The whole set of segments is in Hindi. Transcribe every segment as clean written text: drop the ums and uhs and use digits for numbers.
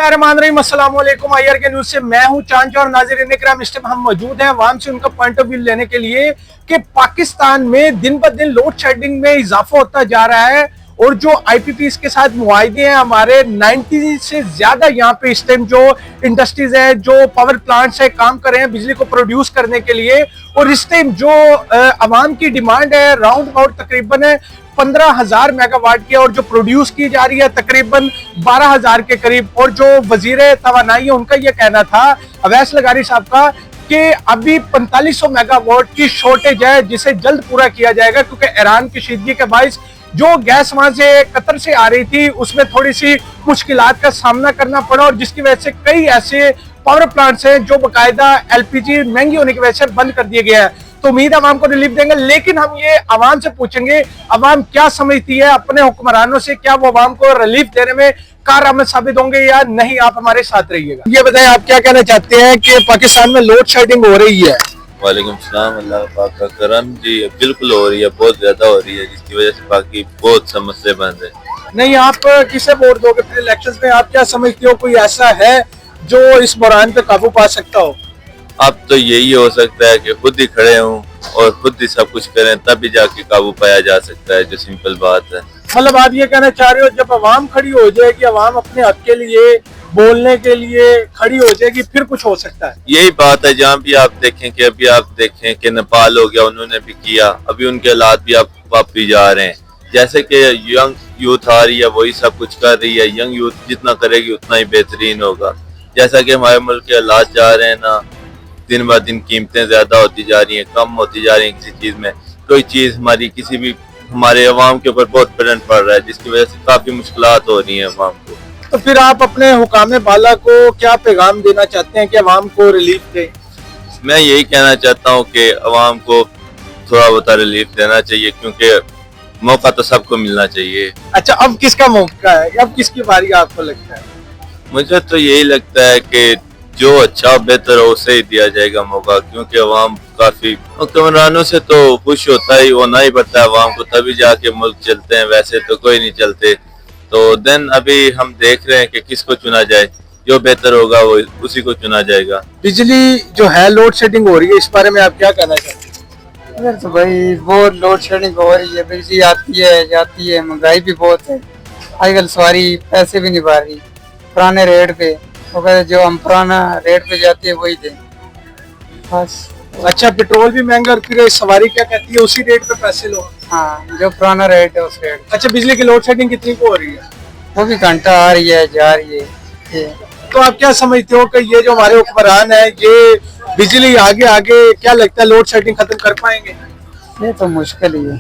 बिस्मिल्लाहिर्रहमानिर्रहीम, अस्सलाम वालेकुम। आईआर के न्यूज से मैं हूं चांद और नाज़रीन इकराम। इस टाइम हम मौजूद हैं अवाम से उनका पॉइंट ऑफ व्यू लेने के लिए कि पाकिस्तान में दिन ब दिन लोड शेडिंग में इजाफा होता जा रहा है और जो आईपीपीएस के साथ मुआहदे हैं हमारे 90 से ज्यादा यहाँ पे इस टाइम जो इंडस्ट्रीज है, जो पावर प्लांट्स है, काम कर रहे हैं बिजली को प्रोड्यूस करने के लिए। और इस टाइम जो अवाम की डिमांड है राउंड अबाउट तकरीबन 15,000 मेगावाट की और जो प्रोड्यूस की जा रही है तकरीबन 12,000 के करीब। और जो वजीर तवानाई है उनका यह कहना था अवैस लगारी साहब का कि अभी 4500 मेगावाट की शॉर्टेज है जिसे जल्द पूरा किया जाएगा, क्योंकि ईरान की शीदगी के बायस जो गैस वहां से कतर से आ रही थी उसमें थोड़ी सी मुश्किलात का सामना करना पड़ा और जिसकी वजह से कई ऐसे पावर प्लांट्स हैं जो बाकायदा एलपीजी महंगी होने की वजह से बंद कर दिए गए हैं। तो उम्मीद आवाम को रिलीफ देंगे, लेकिन हम ये आवाम से पूछेंगे आवाम क्या समझती है अपने हुक्मरानों से, क्या वो आवाम को रिलीफ देने में कारआमद साबित होंगे या नहीं। आप हमारे साथ रहिएगा। ये बताएं आप क्या कहना चाहते हैं कि पाकिस्तान में लोड शेडिंग हो रही है। वालेकुम सलाम, अल्लाह पाक का करम। जी बिल्कुल हो रही है, बहुत ज्यादा हो रही है, जिसकी वजह से बाकी बहुत समस्या बन रहे। नहीं, आप किसे वोट दोगे फिर इलेक्शंस में? आप क्या समझते हो कोई ऐसा है जो इस बुरान पे काबू पा सकता हो? अब तो यही हो सकता है कि खुद ही खड़े हों और खुद ही सब कुछ करें, तभी जाके काबू पाया जा सकता है, जो सिंपल बात है। मतलब आप ये कहना चाह रहे हो जब अवाम खड़ी हो जाएगी, अवाम अपने हक के लिए बोलने के लिए खड़ी हो जाएगी, फिर कुछ हो सकता है। यही बात है। जहाँ भी आप देखें कि अभी आप देखें कि नेपाल हो गया, उन्होंने भी किया, अभी उनके हालात भी आप वापस जा रहे हैं। जैसे कि यंग यूथ आ रही है वही सब कुछ कर रही है, यंग यूथ जितना करेगी उतना ही बेहतरीन होगा। जैसा कि हमारे मुल्क के हालात जा रहे हैं ना, दिन ब दिन कीमतें ज्यादा होती जा रही हैं, कम होती जा रही हैं। किसी चीज में कोई चीज हमारी किसी भी हमारे अवाम के ऊपर बहुत बर्डन पड़ रहा है, जिसकी वजह से काफी मुश्किलात हो रही हैं अवाम को। तो फिर आप अपने हुकामे बाला को क्या पैगाम देना चाहते हैं कि अवाम को रिलीफ दें? मैं यही कहना चाहता हूँ कि अवाम को थोड़ा बहुत रिलीफ देना चाहिए, क्योंकि मौका तो सबको मिलना चाहिए। अच्छा, अब किसका मौका है, अब किसकी बारी आपको लगता है? मुझे तो यही लगता है कि जो अच्छा बेहतर हो उसे ही दिया जाएगा मौका, क्योंकि अवाम काफी हुक्मरानों से तो खुश होता ही होना ही पड़ता है अवाम को, तभी जाके मुल्क चलते हैं, वैसे तो कोई नहीं चलते। तो देन अभी हम देख रहे हैं कि किसको चुना जाए, जो बेहतर होगा वो उसी को चुना जाएगा। बिजली जो है लोड शेडिंग हो रही है, इस बारे में आप क्या कहना चाहते हैं? इधर तो भाई बहुत लोड शेडिंग हो रही है, बिजली आती है जाती है, महंगाई भी बहुत है। आजकल सवारी पैसे भी नहीं पा रही पुराने रेट पे, वो कहते जो हम पुराना रेट पे जाती है वही दें बस। अच्छा, पेट्रोल भी महंगा और फिर सवारी क्या कहती है उसी रेट पे पैसे लो। हाँ, जो पुराना रेट है उस रेट। अच्छा, बिजली की लोड शेडिंग कितनी को हो रही है? वो भी घंटा आ रही है जा रही है ये। तो आप क्या समझते हो कि ये जो हमारे हुक्मरान है ये बिजली आगे आगे क्या लगता है लोड शेडिंग खत्म कर पाएंगे? ये तो मुश्किल ही है।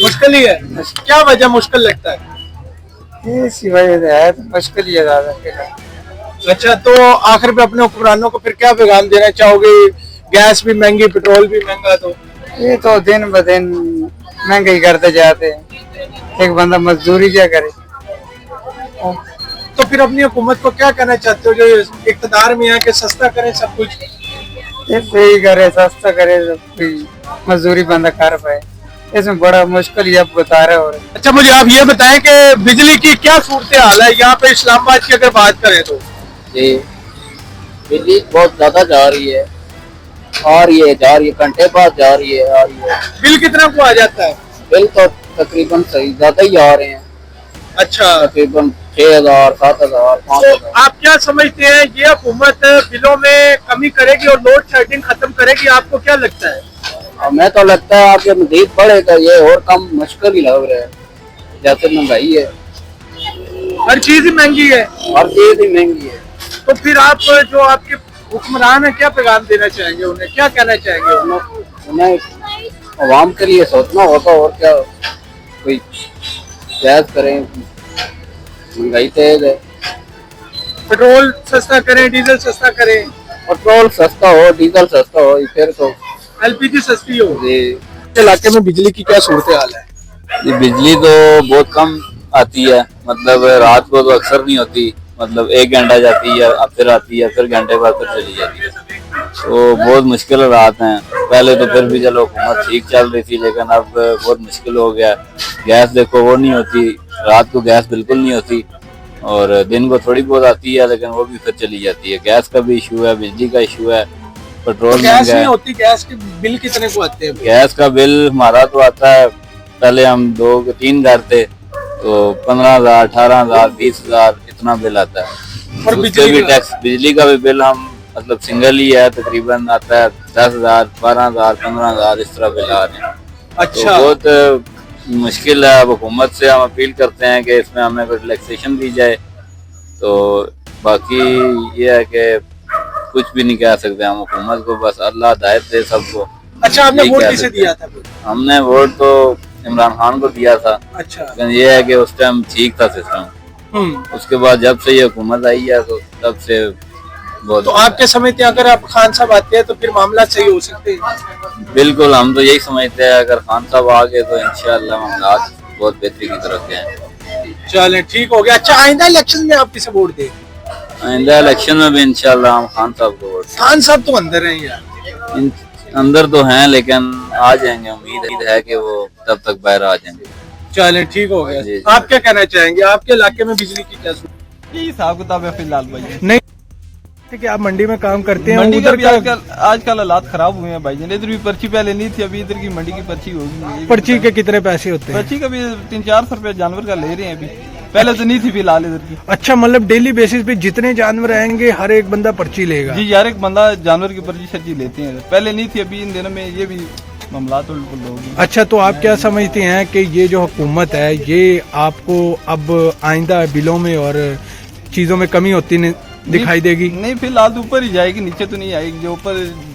मुश्किल ही है? क्या वजह मुश्किल लगता है? ये इसी वजह से है, तो मुश्किल ही है ज्यादा। अच्छा, तो आखिर पे अपने हुक्मरानों को फिर क्या पैगाम देना चाहोगे? गैस भी महंगी, पेट्रोल भी महंगा, तो ये तो दिन ब दिन महंगाई करते जाते हैं, एक बंदा मजदूरी क्या करे। तो फिर अपनी हुकूमत को क्या कहना चाहते हो जो इक़्तिदार में है कि सस्ता करें सब कुछ? ये सही करे, सस्ता करे, कोई मजदूरी बंदा कर पाए, इसमें बड़ा मुश्किल ही अब बता रहे हो। अच्छा, मुझे आप ये बताएं कि बिजली की क्या सूरत हाल है यहाँ पे इस्लामाबाद की अगर बात करें तो? जी बिजली बहुत ज्यादा जा रही है, आ रही है जा रही है, घंटे बाद जा रही है आ रही है। बिल कितना को आ जाता है? बिल तो तकरीबन सही ज्यादा ही आ रहे हैं। अच्छा, तकरीबन 6,000 7,000 तो 5,000। आप क्या समझते हैं ये हुकूमत बिलों में कमी करेगी और लोड शेडिंग खत्म करेगी? आपको क्या लगता है? हमें तो लगता है आगे मजीद बढ़ेगा ये, और कम मुश्किल ही लग रहा है, जैसे महंगाई है, हर चीज ही महंगी है, हर चीज ही महंगी है। तो फिर आप जो आपके हुक्मरान है क्या पैगाम देना चाहेंगे, उन्हें क्या कहना चाहेंगे? उन्हें आवाम के लिए सोचना होता, और क्या कोई जायज करें, महंगाई तेज है। पेट्रोल सस्ता करें, डीजल सस्ता करें, पेट्रोल सस्ता हो, डीजल सस्ता हो, फिर तो एलपीजी सस्ती हो। जी। इलाके में बिजली की क्या सूरत हाल है? ये बिजली तो बहुत कम आती है, मतलब रात को तो अक्सर नहीं होती, मतलब 1 घंटा जाती है, फिर आती है, फिर घंटे बाद फिर चली जाती है। तो बहुत मुश्किल रात हैं। पहले तो फिर भी चलो हुकूमत ठीक चल रही थी, लेकिन अब बहुत मुश्किल हो गया। गैस देखो वो नहीं होती, रात को गैस बिल्कुल नहीं होती, और दिन को थोड़ी बहुत आती है, लेकिन वो भी फिर चली जाती है। गैस का भी इशू है, बिजली का इशू है, पेट्रोल गैस महंगा नहीं है। होती, गैस के बिल कितने को आते हैं? गैस का बिल हमारा तो आता है, पहले हम 2-3 घर थे तो 15,000, 18,000, 20,000 इतना बिल आता है। और उसके भी टैक्स, बिजली का भी बिल हम मतलब सिंगल ही है, तकरीबन आता है 10,000, 12,000, 15,000 इस तरह बिल आ रहे हैं। अच्छा, तो बहुत मुश्किल है। अब हुकूमत से हम अपील करते हैं कि इसमें हमें कुछ रिलैक्सेशन दी जाए। तो बाकी ये है कि कुछ भी नहीं कह सकते हम हुकूमत को, बस अल्लाह हिदायत दे सबको। अच्छा, आपने यही वोट कह किसे सकते दिया था? हमने वोट तो इमरान खान को दिया था, अच्छा, लेकिन ये है कि उस टाइम ठीक था सिस्टम। उसके बाद जब से ये हुकूमत आई है तो तब से बहुत। तो आपके समझते हैं अगर आप खान साहब आते हैं तो फिर मामला सही हो सकते हैं? बिल्कुल, हम तो यही समझते हैं अगर खान साहब आ गए तो इंशाअल्लाह मामला बहुत बेहतरी की तरफ जाएं। चले, ठीक हो गया। अच्छा, आइंदा इलेक्शन में आप किसे वोट दें? आइंदा इलेक्शन में भी इंशाअल्लाह हम खान साहब को वोट। खान साहब तो अंदर हैं यार। अंदर तो हैं लेकिन आ जाएंगे, उम्मीद है कि वो तब तक बाहर आ जाएंगे। चले, ठीक हो गया। जी। आप क्या कहना चाहेंगे? आपके इलाके में बिजली की क्या यही हिसाब किताब है फिलहाल भाई। नहीं, कि आप मंडी में काम करते हैं, मंडी का उधर भी आजकल हालात खराब हुए हैं भाई जान। इधर भी पर्ची पहले नहीं थी, अभी इधर की मंडी की पर्ची होगी। पर्ची के कितने पैसे होते हैं? पर्ची का भी 300-400 रुपए जानवर का ले रहे हैं अभी, पहले तो नहीं थी फिलहाल इधर की। अच्छा, मतलब डेली बेसिस पे जितने जानवर आएंगे हर एक बंदा पर्ची लेगा? जी, यार एक बंदा जानवर की पर्ची सर्ची लेते हैं, पहले नहीं थी, अभी इन दिनों में ये भी मामला तो बिल्कुल होगी। अच्छा, तो आप क्या समझते हैं कि ये जो हुकूमत है ये आपको अब आइंदा बिलों में और चीजों में कमी होती दिखाई देगी? नहीं, फिलहाल तो ऊपर ही जाएगी, नीचे तो नहीं आएगी।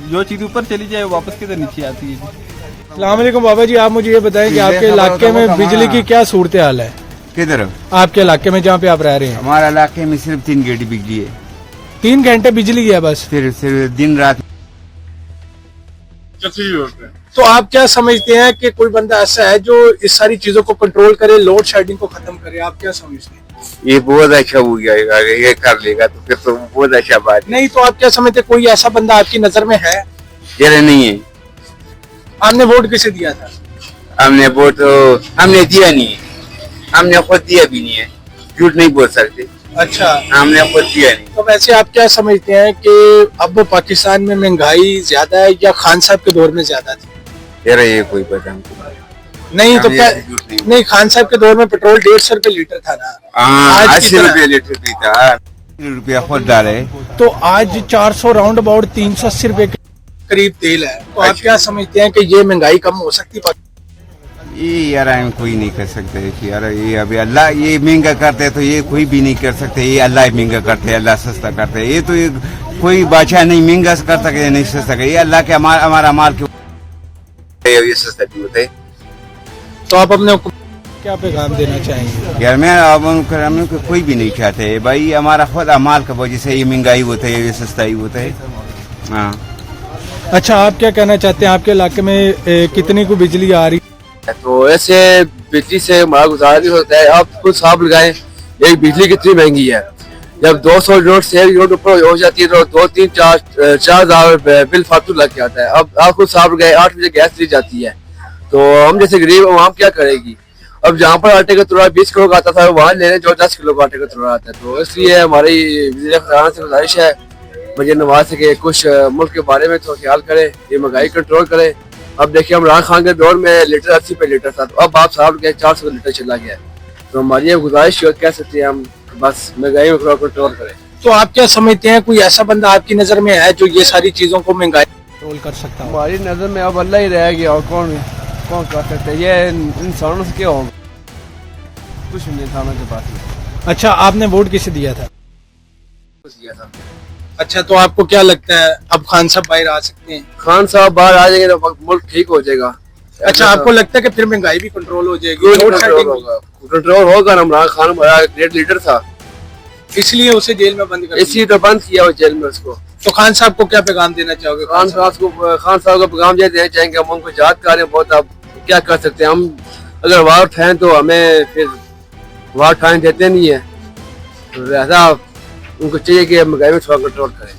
जो चीज ऊपर चली जाए वापस किधर नीचे आती है। अस्सलाम वालेकुम बाबा जी, आप मुझे ये बताएं कि आपके इलाके में बिजली की क्या सूरत हाल है? किधर? आपके इलाके में जहाँ पे आप रह रहे हैं? हमारे इलाके में सिर्फ 3 घंटे बिजली है। 3 घंटे बिजली है बस? सिर्फ दिन रात। तो आप क्या समझते हैं कि कोई बंदा ऐसा है जो इस सारी चीजों को कंट्रोल करे, लोड शेडिंग को खत्म करे? आप क्या समझते हैं? ये बहुत अच्छा हो गया, अगर ये कर लेगा तो फिर तो बहुत अच्छा बात है। नहीं, तो आप क्या समझते हैं कोई ऐसा बंदा आपकी नजर में है? ये नहीं है। आपने वोट किसे दिया था? हमने वोट तो हमने दिया नहीं है, हमने खुद दिया भी नहीं है, झूठ नहीं बोल सकते। अच्छा, हमने खुद दिया नहीं। तो वैसे आप क्या समझते हैं कि अब पाकिस्तान में महंगाई ज्यादा है या खान साहब के दौर में ज्यादा थी? ये कोई पता नहीं, तो हमें क्या झूठ नहीं। नहीं, खान साहब के दौर में पेट्रोल 150 रुपए लीटर था ना? आज 80 कितना? रुपये लीटर भी था, रुपया खुद डाले। तो आज 400 राउंड अबाउट 380 रुपए के करीब तेल है। तो आप क्या समझते हैं कि ये महंगाई कम हो सकती है? ये यार हम कोई नहीं कर सकते कि यार ये अभी अल्लाह ये महंगा करते है तो ये कोई भी नहीं कर सकते। ये अल्लाह महंगा करते है, अल्लाह सस्ता करते है। ये तो ये कोई बादशाह नहीं महंगा कर सके नहीं सस्ता करे। ये अल्लाह के हमारा माल क्यों ये सस्ता भी होता है। तो आप अपने क्या पैगाम देना चाहेंगे? यार मैं अब उनको कोई भी नहीं चाहते भाई, हमारा खुद अमाल का वजह से ये महंगाई होता है, ये सस्ताई होता है। हाँ, अच्छा, आप क्या कहना चाहते हैं? आपके इलाके में कितनी को बिजली आ रही? तो ऐसे बिजली से हमारा गुजारा नहीं होता है। आप खुद हिसाब लगाएं, एक बिजली कितनी महंगी है। जब 200 यूनिट से 1 यूनिट ऊपर हो जाती है तो 2-3-4 हज़ार बिल फालतू लग जाता है। अब आप खुद हिसाब लगाएं, 8 बजे गैस ली जाती है तो हम जैसे गरीब आवाम क्या करेगी? अब जहाँ पर आटे का टुकड़ा 20 किलो का आता था वहाँ लेने जो 10 किलो का आटे का टुकड़ा आता है। तो इसलिए हमारी वज़ीर ख़ज़ाना से गुजारिश है मुझे नवाज से कि कुछ मुल्क के बारे में तो ख्याल करें, ये महंगाई कंट्रोल करें। अब देखिए इमरान खान के दौर में लीटर 80 पे लीटर था, तो अब आप साहब के 400 लीटर चला गया। तो हमारी ये गुजारिश कह सकते हैं हम, बस महंगाई में कंट्रोल करें। तो आप क्या समझते हैं कोई ऐसा बंदा आपकी नजर में है जो ये सारी चीजों को महंगाई कंट्रोल कर सकता है? हमारी नजर में अब अल्लाह ही रह गया और कौन कर सकता है? ये इंसानों से क्या होगा? कुछ नहीं इंसानों के पास। अच्छा, आपने वोट किसे दिया था? अच्छा, तो आपको क्या लगता है अब खान साहब बाहर आ सकते हैं? खान साहब बाहर आ जाएंगे तो मुल्क ठीक हो जाएगा। अच्छा, आपको लगता है कि फिर महंगाई भी कंट्रोल हो जाएगी? कंट्रोल होगा ना। इमरान खान हमारा ग्रेट लीडर था, इसलिए उसे जेल में बंद कर इसी तो बंद किया जेल में उसको। तो खान साहब को क्या पैगाम देना चाहोगे? खान साहब को पैगाम ये देना चाहेंगे हम उनको याद कर रहे हैं बहुत। अब क्या कर सकते हैं हम? अगर वार उठाएं तो हमें फिर वार उठाने देते नहीं है। तो लिहाजा उनको चाहिए कि महंगाई में थोड़ा कंट्रोल करें।